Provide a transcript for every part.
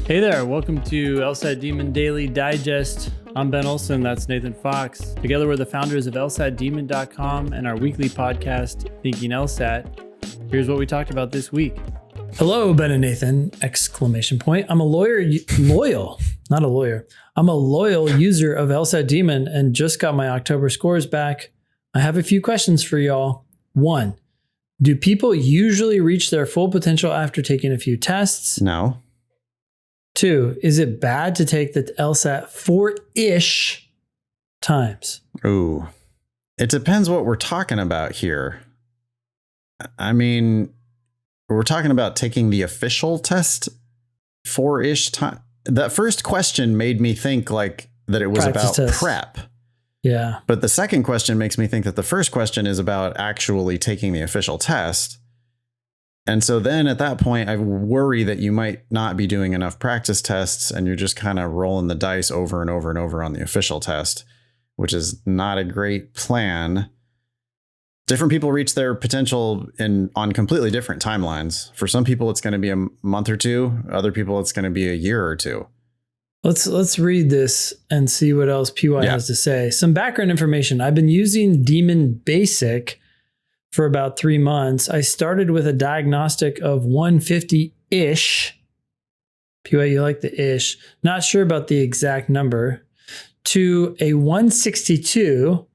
Hey there, welcome to LSAT Demon Daily Digest. I'm Ben Olson, that's Nathan Fox. Together we're the founders of LSATdemon.com and our weekly podcast, Thinking LSAT. Here's what we talked about this week. Hello, Ben and Nathan, ! I'm a loyal user of LSAT Demon and just got my October scores back. I have a few questions for y'all. 1, do people usually reach their full potential after taking a few tests? No. 2, is it bad to take the LSAT 4-ish times? Ooh, it depends what we're talking about here. I mean, we're talking about taking the official test 4-ish time. That first question made me think like that it was Practice about test. prep. Yeah. But the second question makes me think that the first question is about actually taking the official test. And so then at that point, I worry that you might not be doing enough practice tests and you're just kind of rolling the dice over and over and over on the official test, which is not a great plan. Different people reach their potential on completely different timelines. For some people, it's going to be a month or two. Other people, it's going to be a year or two. Let's read this and see what else PY has to say. Some background information. I've been using Demon Basic for about 3 months. I started with a diagnostic of 150-ish. PY, you like the ish. Not sure about the exact number. To a 162.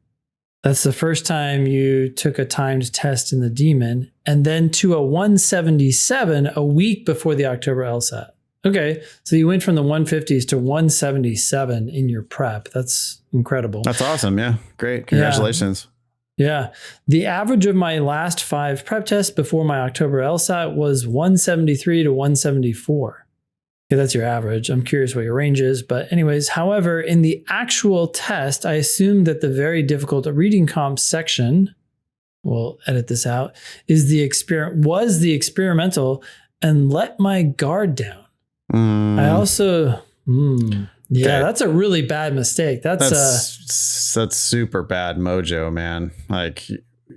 That's the first time you took a timed test in the Demon. And then to a 177 a week before the October LSAT. Okay, so you went from the 150s to 177 in your prep. That's incredible. That's awesome. Yeah, great. Congratulations. Yeah. The average of my last 5 prep tests before my October LSAT was 173 to 174. Okay, that's your average. I'm curious what your range is. But anyways, however, in the actual test, I assumed that the very difficult reading comp section, we'll edit this out, was the experimental and let my guard down. I also... Yeah, that's a really bad mistake. That's super bad mojo, man. Like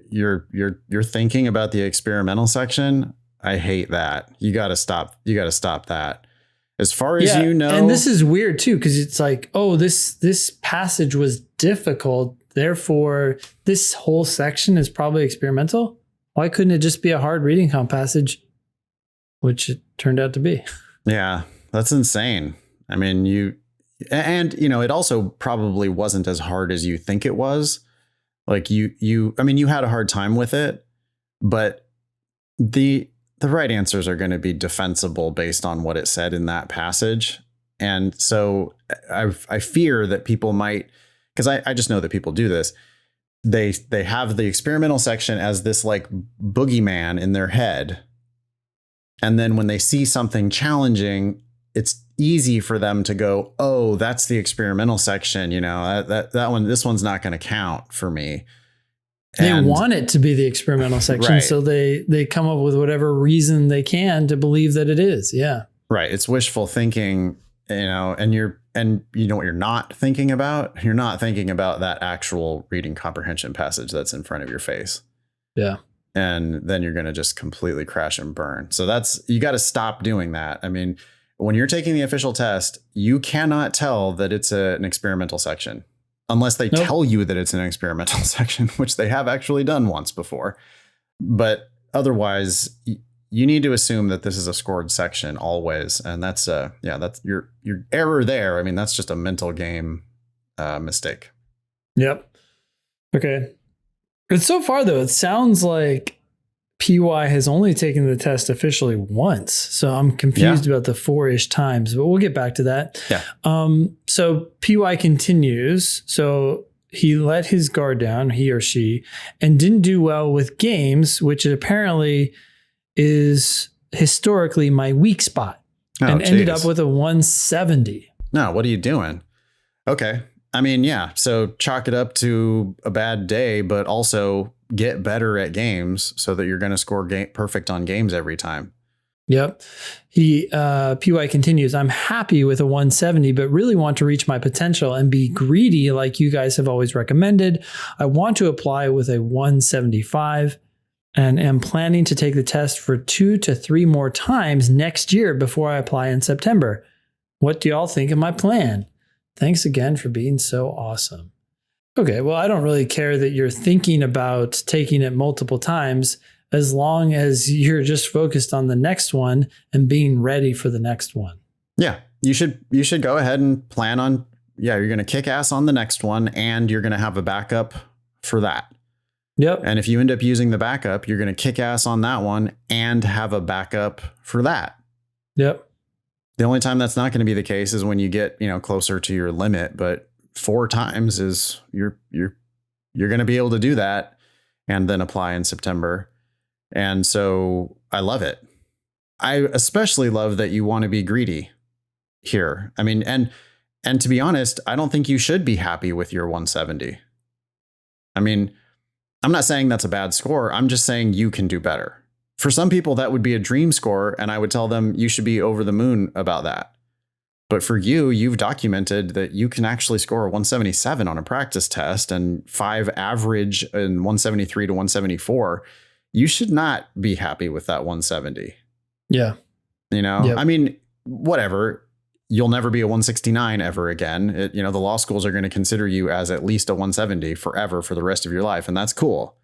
you're thinking about the experimental section. I hate that. You got to stop that. As far as you know. And this is weird too, because it's like, oh, this passage was difficult. Therefore, this whole section is probably experimental. Why couldn't it just be a hard reading comp passage? Which it turned out to be. Yeah, that's insane. I mean, it also probably wasn't as hard as you think it was. Like you had a hard time with it, but the right answers are going to be defensible based on what it said in that passage. And so I fear that people might, because I just know that people do this. They have the experimental section as this like boogeyman in their head. And then when they see something challenging, it's easy for them to go, oh, that's the experimental section. This one's not going to count for me. They want it to be the experimental section. Right. So they come up with whatever reason they can to believe that it is. Yeah. Right. It's wishful thinking, and you know what you're not thinking about? You're not thinking about that actual reading comprehension passage that's in front of your face. Yeah. And then you're going to just completely crash and burn. So you got to stop doing that. I mean, when you're taking the official test, you cannot tell that it's an experimental section unless they tell you that it's an experimental section, which they have actually done once before. But otherwise, you need to assume that this is a scored section always. And that's your error there. I mean, that's just a mental game mistake. Yep. Okay. But so far, though, it sounds like PY has only taken the test officially once. So I'm confused about the 4-ish times, but we'll get back to that. Yeah. So PY continues. So he let his guard down, he or she, and didn't do well with games, which apparently is historically my weak spot, ended up with a 170. No, what are you doing? Okay. I mean, yeah. So chalk it up to a bad day, but also get better at games so that you're going to score perfect on games every time. Yep. PY continues, I'm happy with a 170, but really want to reach my potential and be greedy like you guys have always recommended. I want to apply with a 175 and am planning to take the test for 2 to 3 more times next year before I apply in September. What do y'all think of my plan? Thanks again for being so awesome. Okay, well, I don't really care that you're thinking about taking it multiple times as long as you're just focused on the next one and being ready for the next one. Yeah, you should go ahead and plan on, you're going to kick ass on the next one and you're going to have a backup for that. Yep. And if you end up using the backup, you're going to kick ass on that one and have a backup for that. Yep. The only time that's not going to be the case is when you get, closer to your limit, but 4 times is you're going to be able to do that and then apply in September. And so I love it. I especially love that you want to be greedy here. I mean, and to be honest, I don't think you should be happy with your 170. I mean, I'm not saying that's a bad score. I'm just saying you can do better. For some people, that would be a dream score, and I would tell them you should be over the moon about that. But for you, you've documented that you can actually score a 177 on a practice test and 5 average in 173 to 174. You should not be happy with that 170. Yeah. Yep. I mean, whatever. You'll never be a 169 ever again. The law schools are going to consider you as at least a 170 forever for the rest of your life. And that's cool.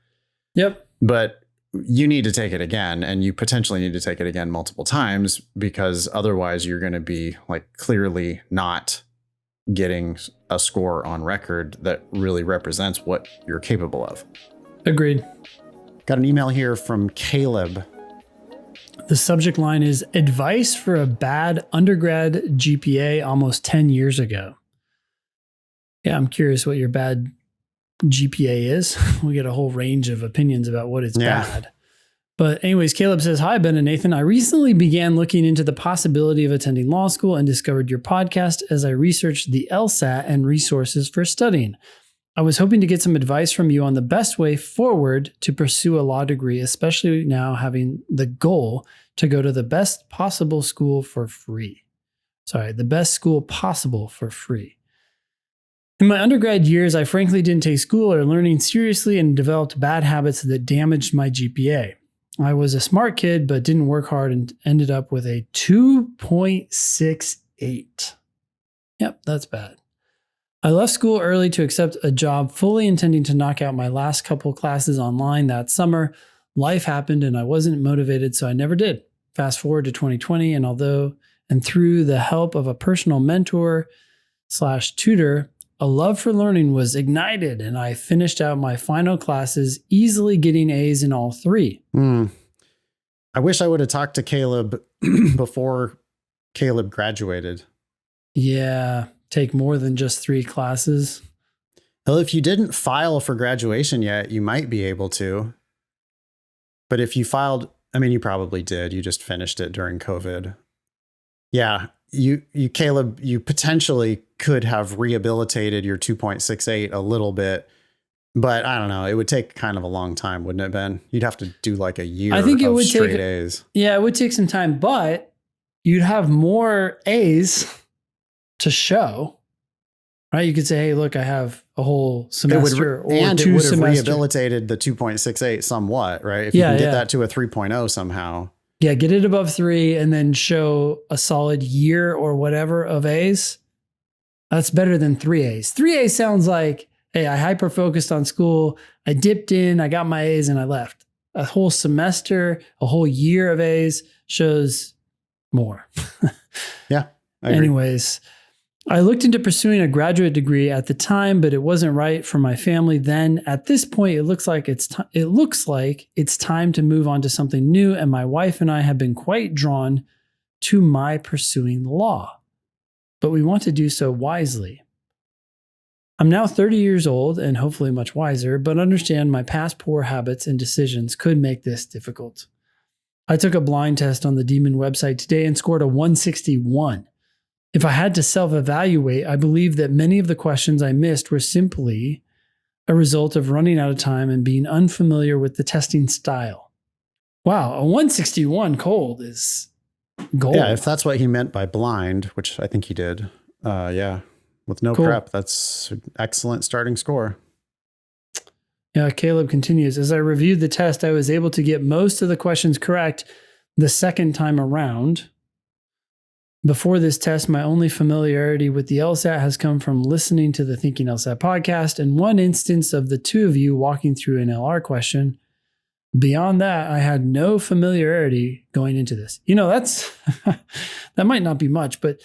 Yep. But you need to take it again, and you potentially need to take it again multiple times, because otherwise you're going to be like clearly not getting a score on record that really represents what you're capable of. Agreed. Got an email here from Caleb. The subject line is advice for a bad undergrad GPA almost 10 years ago. Yeah, I'm curious what your bad GPA is. We get a whole range of opinions about what is bad. But anyways, Caleb says, hi, Ben and Nathan. I recently began looking into the possibility of attending law school and discovered your podcast as I researched the LSAT and resources for studying. I was hoping to get some advice from you on the best way forward to pursue a law degree, especially now having the goal to go to the best possible school for free. The best school possible for free. In my undergrad years, I frankly didn't take school or learning seriously and developed bad habits that damaged my GPA. I was a smart kid, but didn't work hard and ended up with a 2.68. Yep, that's bad. I left school early to accept a job, fully intending to knock out my last couple classes online that summer. Life happened and I wasn't motivated, so I never did. Fast forward to 2020, and through the help of a personal mentor / tutor, a love for learning was ignited, and I finished out my final classes, easily getting A's in all 3. I wish I would have talked to Caleb before Caleb graduated. Yeah, take more than just 3 classes. Well, if you didn't file for graduation yet, you might be able to. But if you filed, you probably did. You just finished it during COVID. Yeah. You Caleb, you potentially could have rehabilitated your 2.68 a little bit, but I don't know. It would take kind of a long time, wouldn't it, Ben? You'd have to do like a year of straight A's. Yeah, it would take some time, but you'd have more A's to show, right? You could say, hey, look, I have a whole semester it would have rehabilitated the 2.68 somewhat, right? If you can get that to a 3.0 somehow. Yeah, get it above 3 and then show a solid year or whatever of A's. That's better than 3 A's. 3 A's sounds like, hey, I hyper-focused on school. I dipped in, I got my A's and I left. A whole semester, a whole year of A's shows more. Yeah. I agree. Anyways, I looked into pursuing a graduate degree at the time, but it wasn't right for my family then. At this point, it looks like it's time to move on to something new, and my wife and I have been quite drawn to my pursuing law, but we want to do so wisely. I'm now 30 years old and hopefully much wiser, but understand my past poor habits and decisions could make this difficult. I took a blind test on the Demon website today and scored a 161. If I had to self-evaluate, I believe that many of the questions I missed were simply a result of running out of time and being unfamiliar with the testing style. Wow, a 161 cold is gold. Yeah, if that's what he meant by blind, which I think he did. With no prep, that's an excellent starting score. Yeah, Caleb continues. As I reviewed the test, I was able to get most of the questions correct the second time around. Before this test, my only familiarity with the LSAT has come from listening to the Thinking LSAT podcast and one instance of the two of you walking through an LR question. Beyond that, I had no familiarity going into this. That's that might not be much, but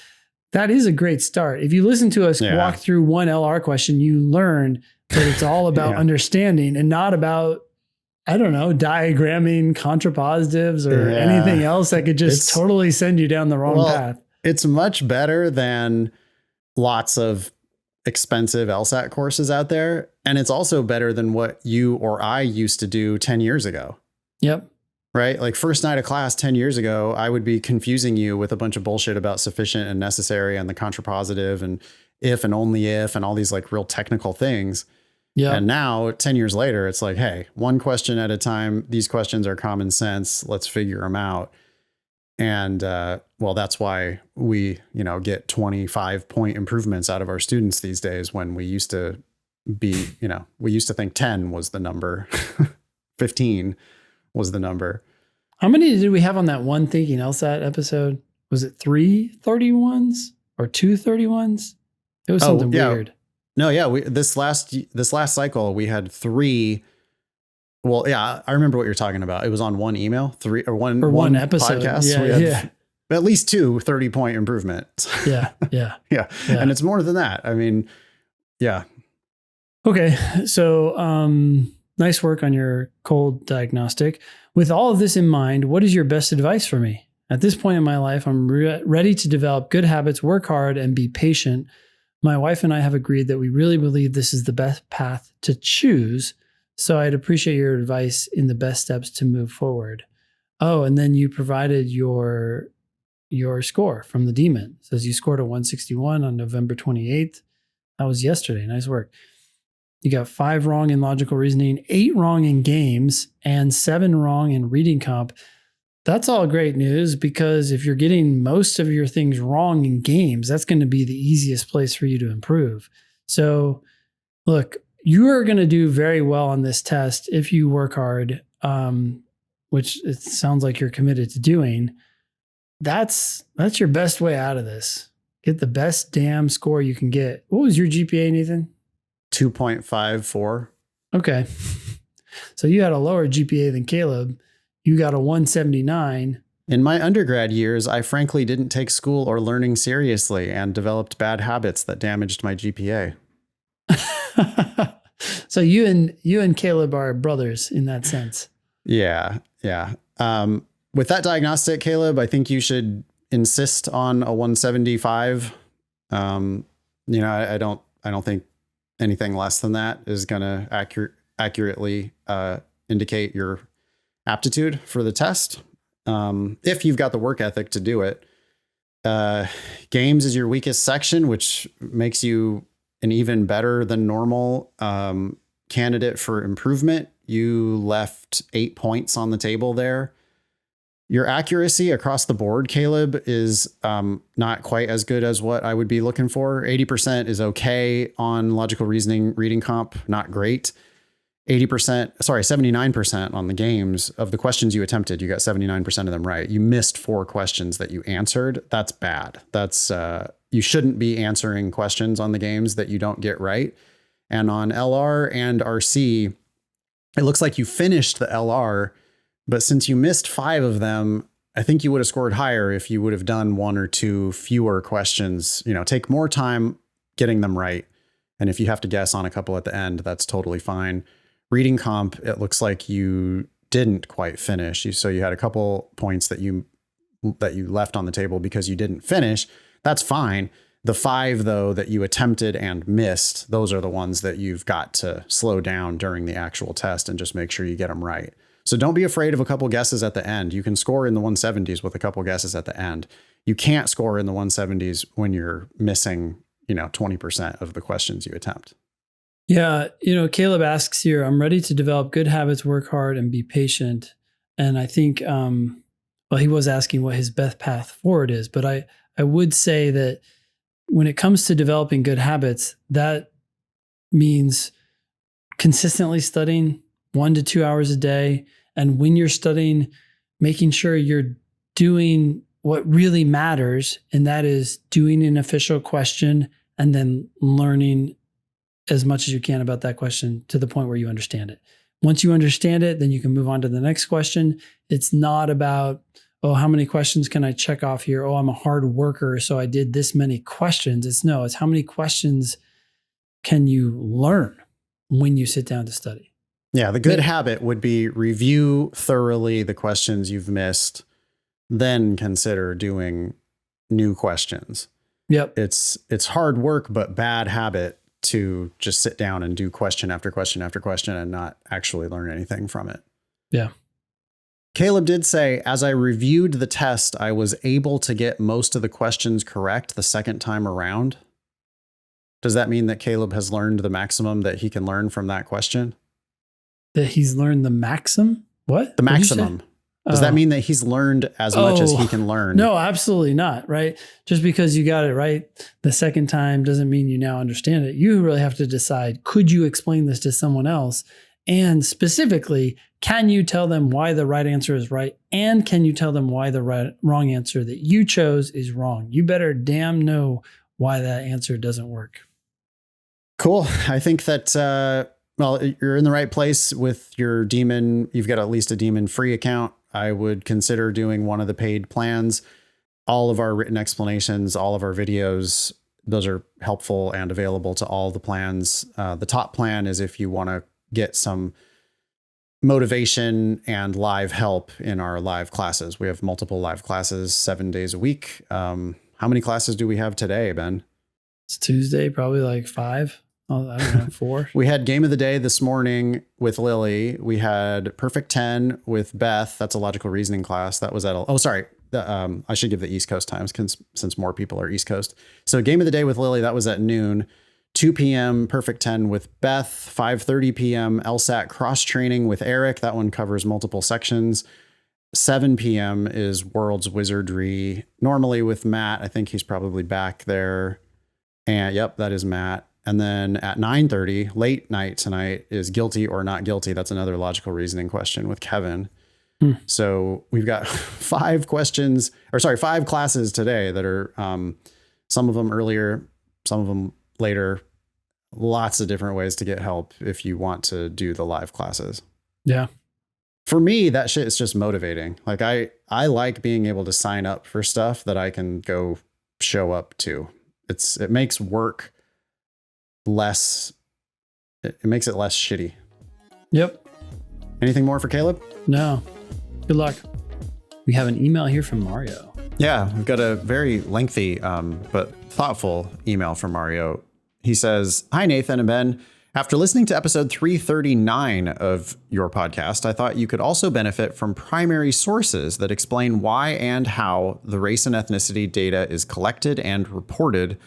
that is a great start. If you listen to us walk through one LR question, you learn that it's all about understanding and not about, I don't know, diagramming contrapositives or anything else that could just totally send you down the wrong path. It's much better than lots of expensive LSAT courses out there. And it's also better than what you or I used to do 10 years ago. Yep. Right? Like first night of class 10 years ago, I would be confusing you with a bunch of bullshit about sufficient and necessary and the contrapositive and if and only if and all these like real technical things. Yeah. And now 10 years later, it's like, hey, one question at a time. These questions are common sense. Let's figure them out. And that's why we, get 25-point improvements out of our students these days when we used to be, we used to think 10 was the number, 15 was the number. How many did we have on that one Thinking LSAT episode? Was it 3 31s or 2 31s? It was something weird. No, yeah. This last cycle, we had 3. Well, yeah, I remember what you're talking about. It was on one email, 3 or one episode podcast. Yeah, we had at least 2 30-point improvements. Yeah. And it's more than that. I mean, yeah. Okay. So, nice work on your cold diagnostic. With all of this in mind, what is your best advice for me? At this point in my life, I'm ready to develop good habits, work hard, and be patient. My wife and I have agreed that we really believe this is the best path to choose. So I'd appreciate your advice in the best steps to move forward. Oh, and then you provided your score from the Demon. It says you scored a 161 on November 28th. That was yesterday. Nice work. You got 5 wrong in logical reasoning, 8 wrong in games, and 7 wrong in reading comp. That's all great news because if you're getting most of your things wrong in games, that's going to be the easiest place for you to improve. So look, you are going to do very well on this test if you work hard, which it sounds like you're committed to doing. That's your best way out of this. Get the best damn score you can get. What was your GPA, Nathan? 2.54. Okay. So you had a lower GPA than Caleb. You got a 179. In my undergrad years, I frankly didn't take school or learning seriously and developed bad habits that damaged my GPA. So you and Caleb are brothers in that sense. Yeah. With that diagnostic, Caleb, I think you should insist on a 175. I don't think anything less than that is going to accurately indicate your aptitude for the test. If you've got the work ethic to do it. Games is your weakest section, which makes you an even better than normal candidate for improvement. You left 8 points on the table there. Your accuracy across the board, Caleb, is not quite as good as what I would be looking for. 80% is okay on logical reasoning, reading comp, not great. 79% on the games of the questions you attempted. You got 79% of them right. You missed 4 questions that you answered. That's bad. That's you shouldn't be answering questions on the games that you don't get right. And on LR and RC, it looks like you finished the LR, but since you missed 5 of them, I think you would have scored higher if you would have done 1 or 2 fewer questions. Take more time getting them right. And if you have to guess on a couple at the end, that's totally fine. Reading comp, it looks like you didn't quite finish. So you had a couple points that you left on the table because you didn't finish. That's fine. The 5, though, that you attempted and missed, those are the ones that you've got to slow down during the actual test and just make sure you get them right. So don't be afraid of a couple guesses at the end. You can score in the 170s with a couple guesses at the end. You can't score in the 170s when you're missing, 20% of the questions you attempt. Yeah. Caleb asks here, I'm ready to develop good habits, work hard, and be patient. And I think, he was asking what his best path forward is, but I would say that when it comes to developing good habits, that means consistently studying 1 to 2 hours a day. And when you're studying, making sure you're doing what really matters, and that is doing an official question and then learning as much as you can about that question to the point where you understand it. Once you understand it, then you can move on to the next question. It's not about, oh, how many questions can I check off here? Oh, I'm a hard worker, so I did this many questions. It's how many questions can you learn when you sit down to study? Yeah, the good habit would be review thoroughly the questions you've missed, then consider doing new questions. Yep. It's hard work, but bad habit to just sit down and do question after question after question and not actually learn anything from it. Yeah. Caleb did say, as I reviewed the test, I was able to get most of the questions correct the second time around. Does that mean that Caleb has learned the maximum that he can learn from that question? That he's learned the maximum? What? The maximum. Does that mean that he's learned as much as he can learn? No, absolutely not, right? Just because you got it right the second time doesn't mean you now understand it. You really have to decide, could you explain this to someone else? And specifically, can you tell them why the right answer is right? And can you tell them why the wrong answer that you chose is wrong? You better damn know why that answer doesn't work. Cool. I think that, well, you're in the right place with your Demon. You've got at least a Demon free account. I would consider doing one of the paid plans. All of our written explanations, all of our videos, those are helpful and available to all the plans. The top plan is if you want to get some motivation and live help in our live classes. We have multiple live classes 7 days a week. How many classes do we have today, Ben? It's Tuesday, probably like 5. Oh, I don't know, 4. We had Game of the Day this morning with Lily. We had Perfect 10 with Beth. That's a logical reasoning class. That was at, I should give the East Coast times since more people are East Coast. So Game of the Day with Lily, that was at noon. 2 p.m. Perfect 10 with Beth. 5:30 p.m. LSAT cross training with Eric. That one covers multiple sections. 7 p.m. is World's Wizardry. Normally with Matt. I think he's probably back there. And yep, that is Matt. And then at 9:30, late night tonight, is Guilty or Not Guilty. That's another logical reasoning question with Kevin. So we've got 5 classes today that are some of them earlier, some of them later. Lots of different ways to get help if you want to do the live classes. Yeah. For me, that shit is just motivating. Like I like being able to sign up for stuff that I can go show up to. It makes work less, it makes it less shitty. Yep. Anything more for Caleb? No. Good luck. We have an email here from Mario. Yeah, we've got a very lengthy but thoughtful email from Mario. He says, "Hi, Nathan and Ben. After listening to episode 339 of your podcast, I thought you could also benefit from primary sources that explain why and how the race and ethnicity data is collected and reported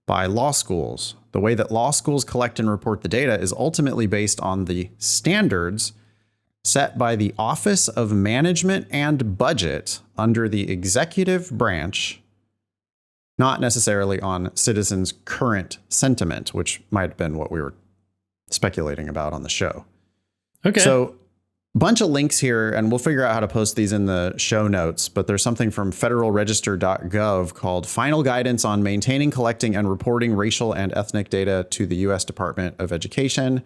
by law schools. The way that law schools collect and report the data is ultimately based on the standards set by the Office of Management and Budget under the executive branch, not necessarily on citizens' current sentiment," which might have been what we were speculating about on the show. Okay. So bunch of links here, and we'll figure out how to post these in the show notes, but there's something from federalregister.gov called Final Guidance on Maintaining, Collecting, and Reporting Racial and Ethnic Data to the U.S. Department of Education.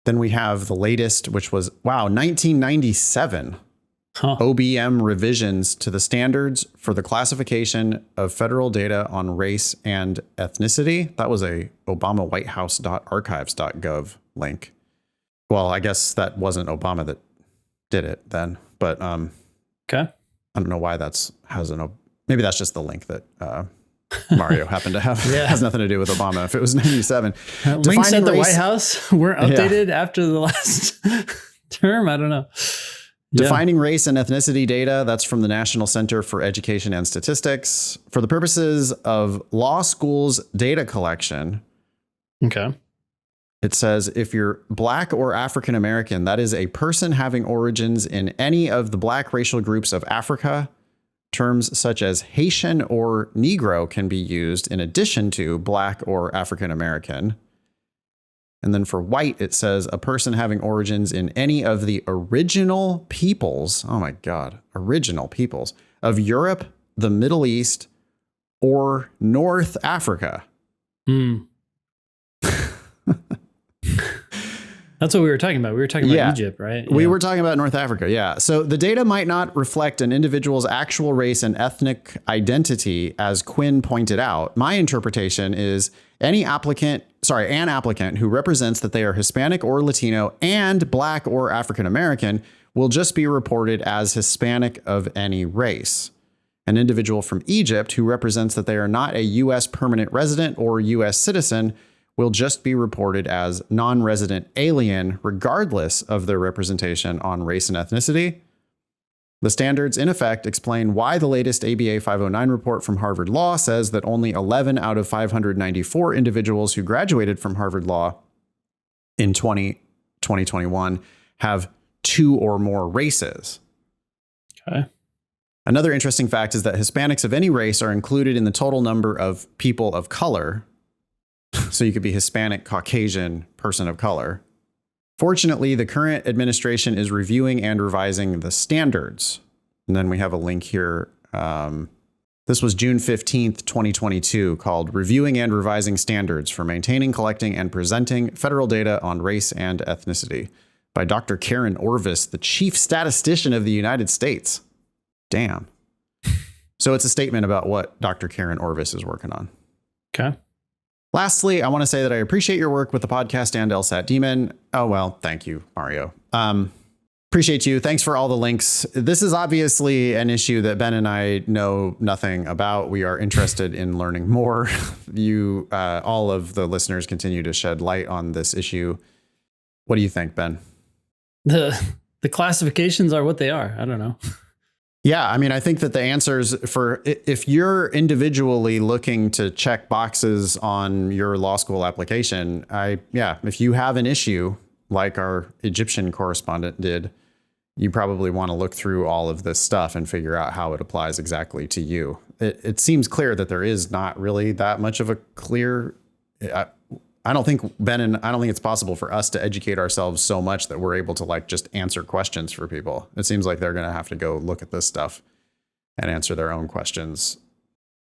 Then we have the latest, which was, 1997. OBM revisions to the standards for the classification of federal data on race and ethnicity. That was a obamawhitehouse.archives.gov link. Well, I guess that wasn't Obama that did it then, but okay. I don't know why maybe that's just the link that Mario happened to have. Yeah. Has nothing to do with Obama. If it was 97. Links at the White House weren't updated after the last term. I don't know. Defining race and ethnicity data, that's from the National Center for Education and Statistics. For the purposes of law schools data collection. Okay. It says, if you're Black or African American, that is a person having origins in any of the Black racial groups of Africa. Terms such as Haitian or Negro can be used in addition to Black or African American. And then for white, it says a person having origins in any of the original peoples. Oh my God. Original peoples of Europe, the Middle East, or North Africa. That's what we were talking about. We were talking about Egypt, right? We were talking about North Africa. Yeah. So the data might not reflect an individual's actual race and ethnic identity, as Quinn pointed out. My interpretation is an applicant who represents that they are Hispanic or Latino and Black or African American will just be reported as Hispanic of any race. An individual from Egypt who represents that they are not a U.S. permanent resident or U.S. citizen will just be reported as non-resident alien, regardless of their representation on race and ethnicity. The standards, in effect, explain why the latest ABA 509 report from Harvard Law says that only 11 out of 594 individuals who graduated from Harvard Law in 2021 have two or more races. Okay. Another interesting fact is that Hispanics of any race are included in the total number of people of color. So you could be Hispanic, Caucasian, person of color. Fortunately, the current administration is reviewing and revising the standards. And then we have a link here. This was June 15th, 2022, called Reviewing and Revising Standards for Maintaining, Collecting, and Presenting Federal Data on Race and Ethnicity by Dr. Karen Orvis, the Chief Statistician of the United States. Damn. So it's a statement about what Dr. Karen Orvis is working on. Okay. Lastly, I want to say that I appreciate your work with the podcast and LSAT Demon. Oh, well, thank you, Mario. Appreciate you. Thanks for all the links. This is obviously an issue that Ben and I know nothing about. We are interested in learning more. All of the listeners continue to shed light on this issue. What do you think, Ben? The classifications are what they are. I don't know. Yeah, I mean, I think that the answers for if you're individually looking to check boxes on your law school application, if you have an issue like our Egyptian correspondent did, you probably want to look through all of this stuff and figure out how it applies exactly to you. It seems clear that there is not really that much of a clear. I don't think it's possible for us to educate ourselves so much that we're able to just answer questions for people. It seems like they're going to have to go look at this stuff and answer their own questions.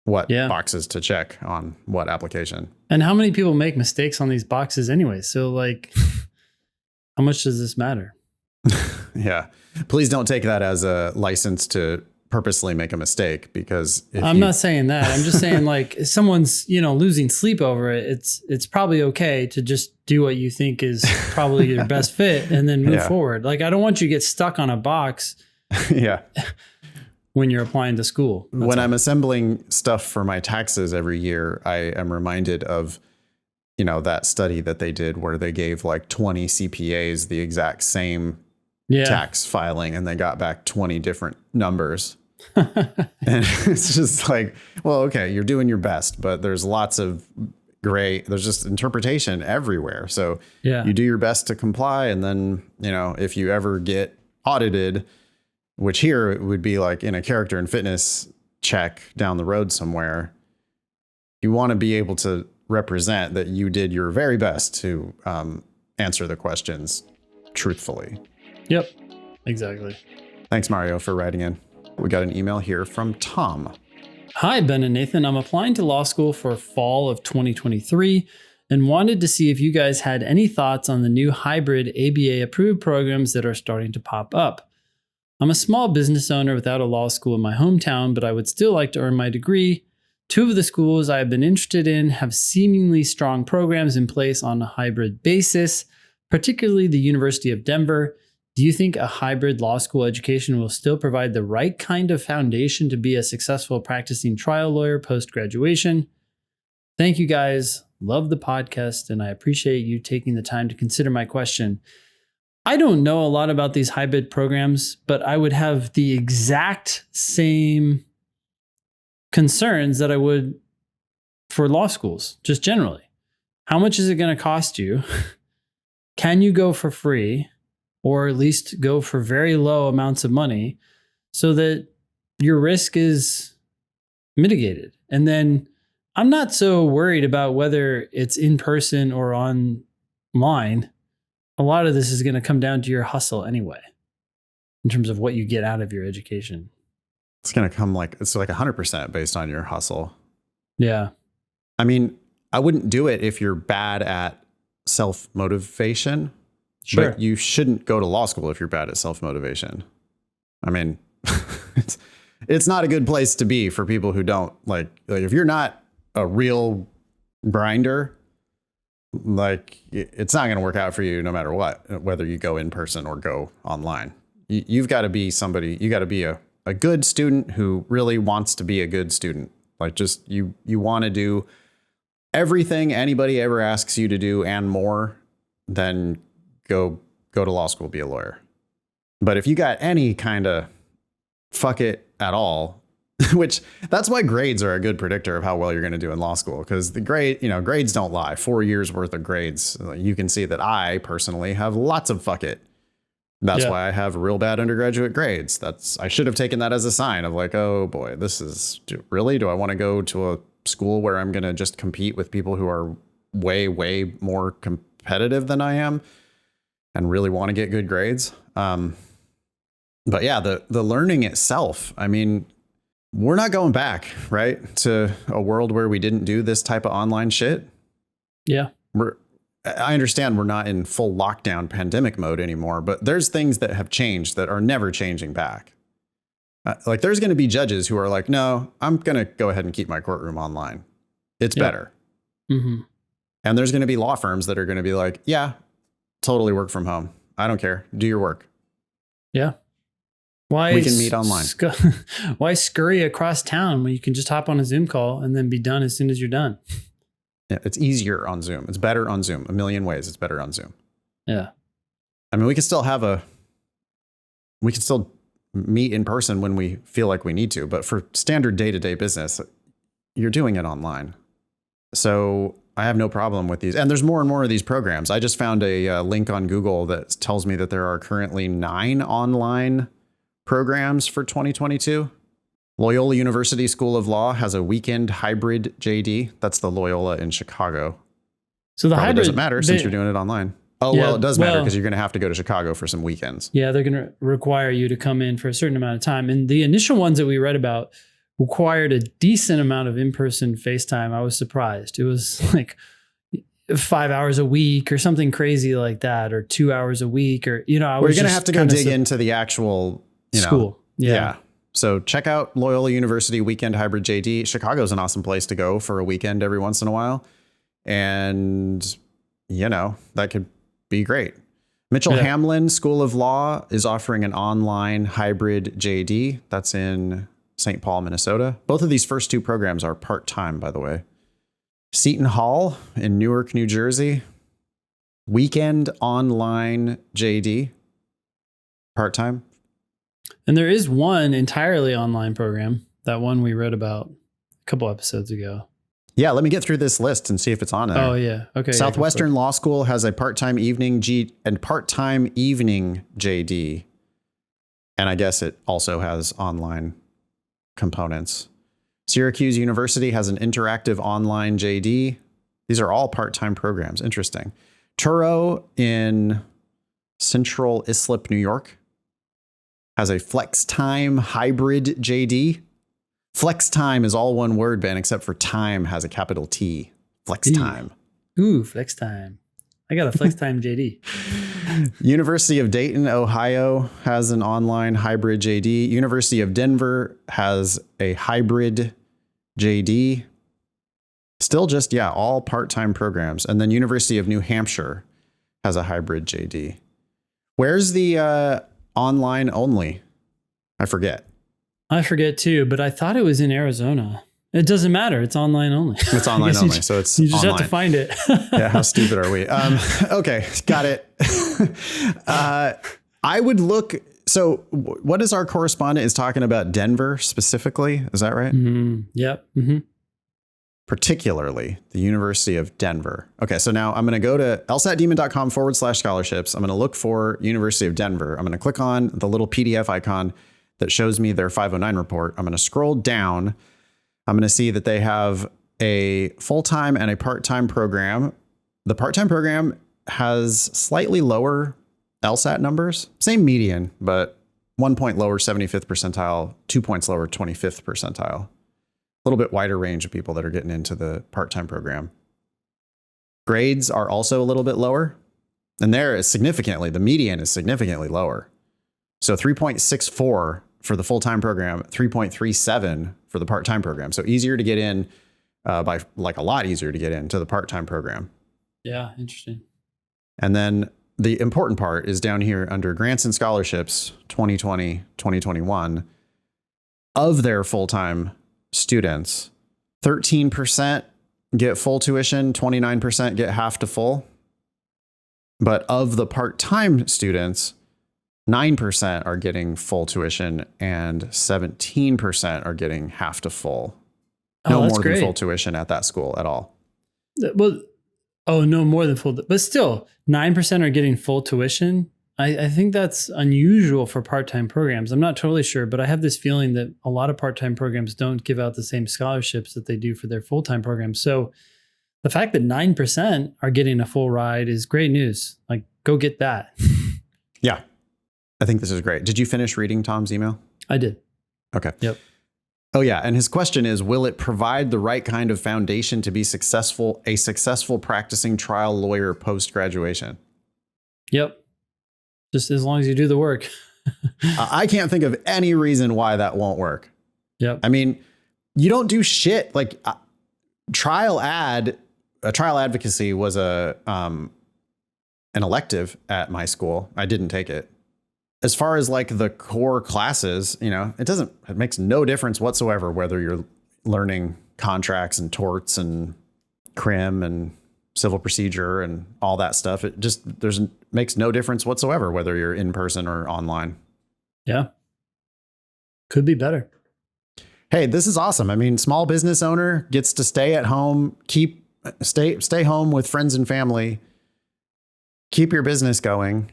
What boxes to check on what application. And how many people make mistakes on these boxes anyway? So how much does this matter? Yeah. Please don't take that as a license to purposely make a mistake, because I'm not saying that. I'm just saying if someone's, losing sleep over it, it's probably okay to just do what you think is probably your best fit and then move forward. I don't want you to get stuck on a box. Yeah. When you're applying to school. When I'm assembling stuff for my taxes every year, I am reminded of, that study that they did where they gave 20 CPAs the exact same tax filing and they got back 20 different numbers. And it's just well, okay, you're doing your best, but there's lots of there's just interpretation everywhere. So you do your best to comply. And then, if you ever get audited, which here it would be in a character and fitness check down the road somewhere, you want to be able to represent that you did your very best to answer the questions truthfully. Yep, exactly. Thanks, Mario, for writing in. We got an email here from Tom. Hi, Ben and Nathan. I'm applying to law school for fall of 2023 and wanted to see if you guys had any thoughts on the new hybrid ABA approved programs that are starting to pop up. I'm a small business owner without a law school in my hometown, but I would still like to earn my degree. Two of the schools I have been interested in have seemingly strong programs in place on a hybrid basis, particularly the University of Denver. Do you think a hybrid law school education will still provide the right kind of foundation to be a successful practicing trial lawyer post-graduation? Thank you guys. Love the podcast, and I appreciate you taking the time to consider my question. I don't know a lot about these hybrid programs, but I would have the exact same concerns that I would for law schools, just generally. How much is it going to cost you? Can you go for free? Or at least go for very low amounts of money so that your risk is mitigated. And then I'm not so worried about whether it's in person or online. A lot of this is going to come down to your hustle anyway, in terms of what you get out of your education. it's going to come it's like 100% based on your hustle. Yeah. I mean, I wouldn't do it if you're bad at self-motivation, Sure. but you shouldn't go to law school if you're bad at self-motivation. I mean, it's not a good place to be for people who don't like if you're not a real grinder, like it's not going to work out for you no matter what, whether you go in person or go online. You've got to be somebody, you got to be a good student who really wants to be a good student. Like just you want to do everything anybody ever asks you to do and more, then go to law school, be a lawyer. But if you got any kind of fuck it at all, which that's why grades are a good predictor of how well you're going to do in law school, because the grades don't lie. 4 years worth of grades. You can see that I personally have lots of fuck it. That's why I have real bad undergraduate grades. I should have taken that as a sign of like, oh boy, do I want to go to a school where I'm going to just compete with people who are way, way more competitive than I am and really want to get good grades? But yeah, the learning itself, I mean, we're not going back, right, to a world where we didn't do this type of online shit. Yeah. I understand we're not in full lockdown pandemic mode anymore, but there's things that have changed that are never changing back. Like there's going to be judges who are like, no, I'm going to go ahead and keep my courtroom online. It's better. Mm-hmm. And there's going to be law firms that are going to be like, yeah, totally work from home. I don't care. Do your work. Yeah. Why we can meet online. Why scurry across town when you can just hop on a Zoom call and then be done as soon as you're done? Yeah, it's easier on Zoom. It's better on Zoom. A million ways it's better on Zoom. Yeah. I mean, we can still meet in person when we feel like we need to, but for standard day-to-day business, you're doing it online. So I have no problem with these. And there's more and more of these programs. I just found a link on Google that tells me that there are currently 9 online programs for 2022. Loyola University School of Law has a weekend hybrid JD. That's the Loyola in Chicago. So the hybrid doesn't matter since you're doing it online. Oh, yeah, well, it does matter because you're going to have to go to Chicago for some weekends. Yeah, they're going to require you to come in for a certain amount of time. And the initial ones that we read about required a decent amount of in-person FaceTime. I was surprised. It was like 5 hours a week or something crazy like that, or 2 hours a week, or, you know, we're going to have to go dig into the actual school. Yeah. So check out Loyola University Weekend Hybrid JD. Chicago's an awesome place to go for a weekend every once in a while. And, you know, that could be great. Mitchell Hamlin School of Law is offering an online hybrid JD. That's in St. Paul, Minnesota. Both of these first 2 programs are part-time, by the way. Seton Hall in Newark, New Jersey. Weekend online JD. Part-time. And there is one entirely online program, that one we read about a couple episodes ago. Yeah, let me get through this list and see if it's on there. Oh, yeah. Okay. Southwestern Law School has a part-time evening part-time evening JD. And I guess it also has online components. Syracuse University has an interactive online JD. These are all part-time programs. Interesting. Turo in Central Islip, New York has a flex time hybrid JD. Flex time is all one word, Ben, except for time has a capital T. Flex time. Ooh, flex time. I got a flex time JD. University of Dayton, Ohio has an online hybrid JD. University of Denver has a hybrid JD. Still just, all part-time programs. And then University of New Hampshire has a hybrid JD. Where's the online only? I forget too, but I thought it was in Arizona. It doesn't matter. It's online only. It's online only. So it's you just online. have to find it. Yeah. How stupid are we? Okay. Got it. I would look. So what is our correspondent is talking about Denver specifically? Is that right? Mm-hmm. Yep. Mm-hmm. Particularly the University of Denver. Okay. So now I'm going to go to lsatdemon.com/scholarships. I'm going to look for University of Denver. I'm going to click on the little PDF icon that shows me their 509 report. I'm going to scroll down. I'm going to see that they have a full-time and a part-time program. The part-time program has slightly lower LSAT numbers, same median, but 1 point lower, 75th percentile, 2 points lower, 25th percentile. A little bit wider range of people that are getting into the part-time program. Grades are also a little bit lower. And there is significantly, the median is significantly lower. So 3.64 for the full-time program, 3.37 for the part-time program. So easier to get in by like a lot easier to get into the part-time program. Yeah, interesting. And then the important part is down here under grants and scholarships 2020, 2021. Of their full-time students, 13% get full tuition, 29% get half to full. But of the part-time students, 9% are getting full tuition and 17% are getting half to full. No more than full tuition at that school at all. Well, no more than full, but still 9% are getting full tuition. I think that's unusual for part-time programs. I'm not totally sure, but I have this feeling that a lot of part-time programs don't give out the same scholarships that they do for their full-time programs. So the fact that 9% are getting a full ride is great news. Like, go get that. Yeah. I think this is great. Did you finish reading Tom's email? I did. Okay. Yep. Oh yeah. And his question is, will it provide the right kind of foundation to be a successful practicing trial lawyer post-graduation? Yep. Just as long as you do the work. I can't think of any reason why that won't work. Yep. I mean, you don't do shit like trial advocacy was an elective at my school. I didn't take it. As far as like the core classes, it makes no difference whatsoever whether you're learning contracts and torts and crim and civil procedure and all that stuff. It just makes no difference whatsoever whether you're in person or online. Yeah. Could be better. Hey, this is awesome. I mean, small business owner gets to stay at home, stay home with friends and family, keep your business going.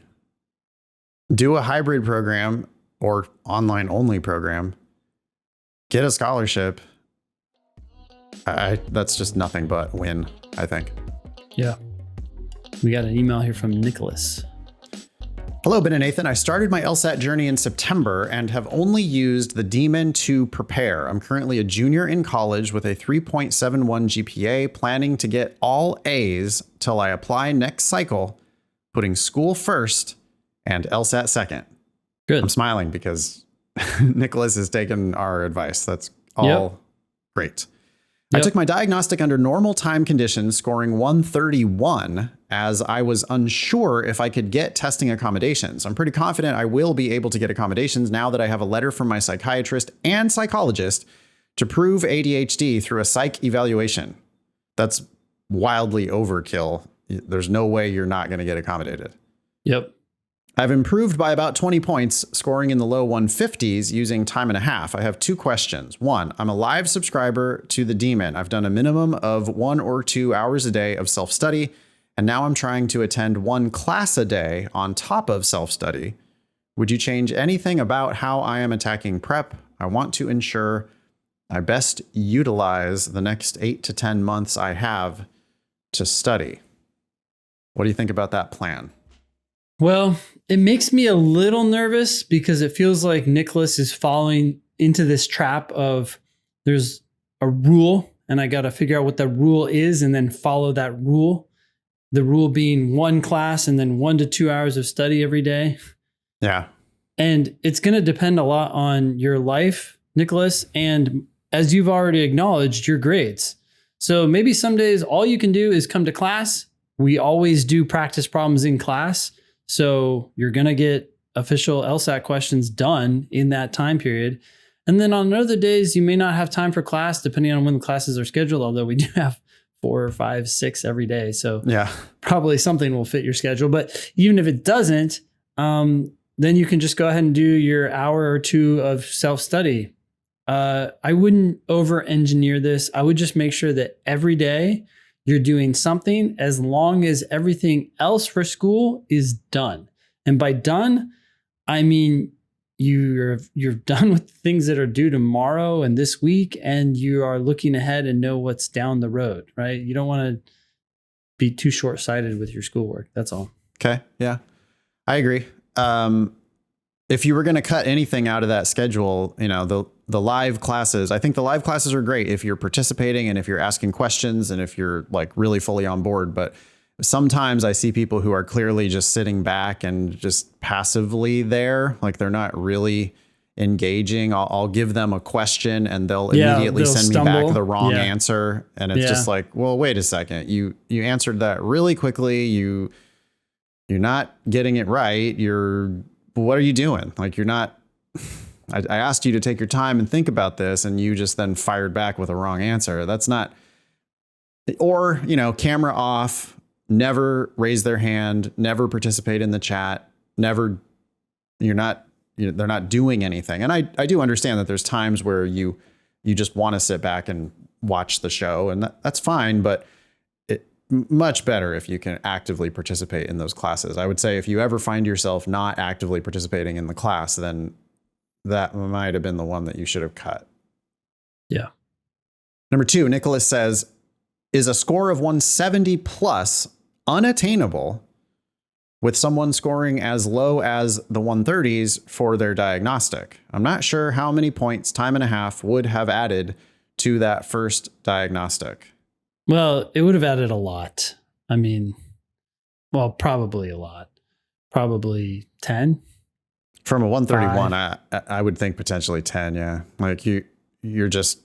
Do a hybrid program or online only program, get a scholarship. That's just nothing but win, I think. Yeah. We got an email here from Nicholas. Hello, Ben and Nathan. I started my LSAT journey in September and have only used the Demon to prepare. I'm currently a junior in college with a 3.71 GPA, planning to get all A's till I apply next cycle, putting school first and LSAT second. Good. I'm smiling because Nicholas has taken our advice. That's all great. I took my diagnostic under normal time conditions, scoring 131, as I was unsure if I could get testing accommodations. I'm pretty confident I will be able to get accommodations now that I have a letter from my psychiatrist and psychologist to prove ADHD through a psych evaluation. That's wildly overkill. There's no way you're not going to get accommodated. Yep. I've improved by about 20 points, scoring in the low 150s using time and a half. I have two questions. One, I'm a live subscriber to the Demon. I've done a minimum of 1 or 2 hours a day of self-study, and now I'm trying to attend 1 class a day on top of self-study. Would you change anything about how I am attacking prep? I want to ensure I best utilize the next 8 to 10 months I have to study. What do you think about that plan? Well, it makes me a little nervous because it feels like Nicholas is falling into this trap of there's a rule and I got to figure out what the rule is and then follow that rule. The rule being 1 class and then 1 to 2 hours of study every day. Yeah. And it's going to depend a lot on your life, Nicholas, and as you've already acknowledged, your grades. So maybe some days all you can do is come to class. We always do practice problems in class. So you're going to get official LSAT questions done in that time period. And then on other days, you may not have time for class, depending on when the classes are scheduled, although we do have 4, 5, 6 every day. So yeah, probably something will fit your schedule. But even if it doesn't, then you can just go ahead and do your hour or 2 of self-study. I wouldn't over-engineer this. I would just make sure that every day you're doing something as long as everything else for school is done. And by done, I mean you're done with things that are due tomorrow and this week, and you are looking ahead and know what's down the road, right? You don't want to be too short-sighted with your schoolwork. That's all. Okay. Yeah, I agree. if you were going to cut anything out of that schedule, you know, the live classes, I think the live classes are great if you're participating and if you're asking questions and if you're like really fully on board. But sometimes I see people who are clearly just sitting back and just passively there, like they're not really engaging. I'll give them a question and they'll immediately send me back the wrong answer. And it's just like, well, wait a second. You answered that really quickly. You're not getting it right. What are you doing? Like, you're not, I asked you to take your time and think about this, and you just then fired back with a wrong answer. That's not, or, you know, camera off, never raise their hand, never participate in the chat, they're not doing anything. And I do understand that there's times where you just want to sit back and watch the show, and that's fine, but much better if you can actively participate in those classes. I would say if you ever find yourself not actively participating in the class, then that might have been the one that you should have cut. Yeah. Number 2, Nicholas says, is a score of 170 plus unattainable with someone scoring as low as the 130s for their diagnostic? I'm not sure how many points time and a half would have added to that first diagnostic. Well, it would have added a lot. I mean, well, probably a lot. Probably 10. From a 131, I would think potentially 10. Yeah. Like you're just,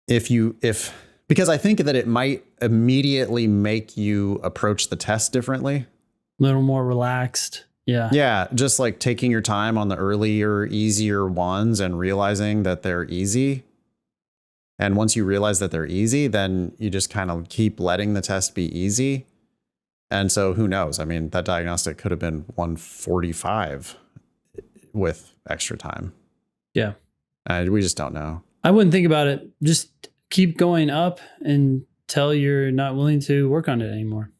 because I think that it might immediately make you approach the test differently. A little more relaxed. Yeah. Yeah. Just like taking your time on the earlier, easier ones and realizing that they're easy. And once you realize that they're easy, then you just kind of keep letting the test be easy. And so who knows? I mean, that diagnostic could have been 145 with extra time. Yeah. We just don't know. I wouldn't think about it. Just keep going up until you're not willing to work on it anymore.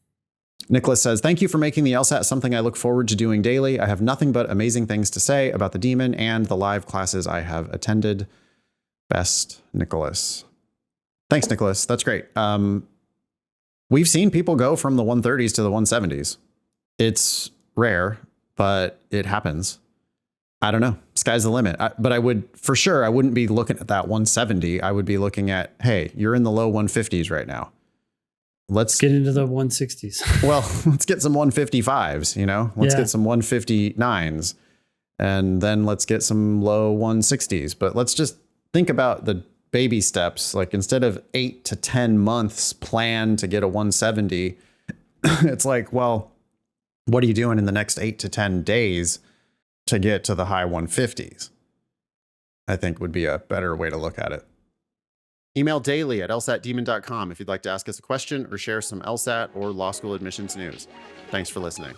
Nicholas says, thank you for making the LSAT something I look forward to doing daily. I have nothing but amazing things to say about the demon and the live classes I have attended. Best, Nicholas. Thanks, Nicholas. That's great. We've seen people go from the 130s to the 170s. It's rare, but it happens. I don't know. Sky's the limit. But I wouldn't be looking at that 170. I would be looking at, hey, you're in the low 150s right now. Let's get into the 160s. Well, let's get some 155s, you know, let's get some 159s, and then let's get some low 160s. But let's just think about the baby steps. Like, instead of 8 to 10 months plan to get a 170, it's like, well, what are you doing in the next 8 to 10 days to get to the high 150s? I think would be a better way to look at it. Email daily at lsatdemon.com if you'd like to ask us a question or share some LSAT or law school admissions news. Thanks for listening.